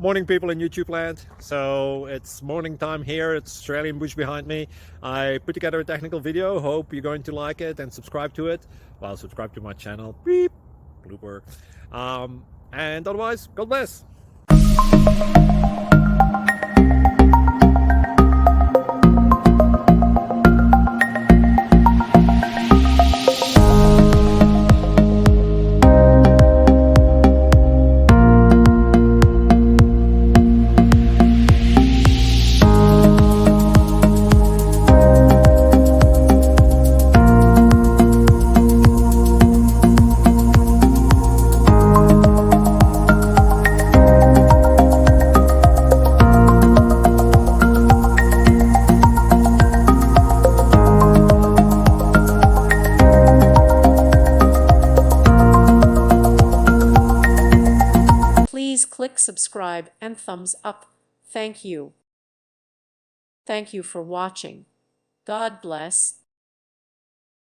Morning, people in YouTube land. So it's morning time here. It's Australian bush behind me. I put together a technical video. Hope you're going to like it and subscribe to it. Well, subscribe to my channel. Beep. Blooper. And otherwise, God bless. Please click subscribe and thumbs up. Thank you. Thank you for watching. God bless.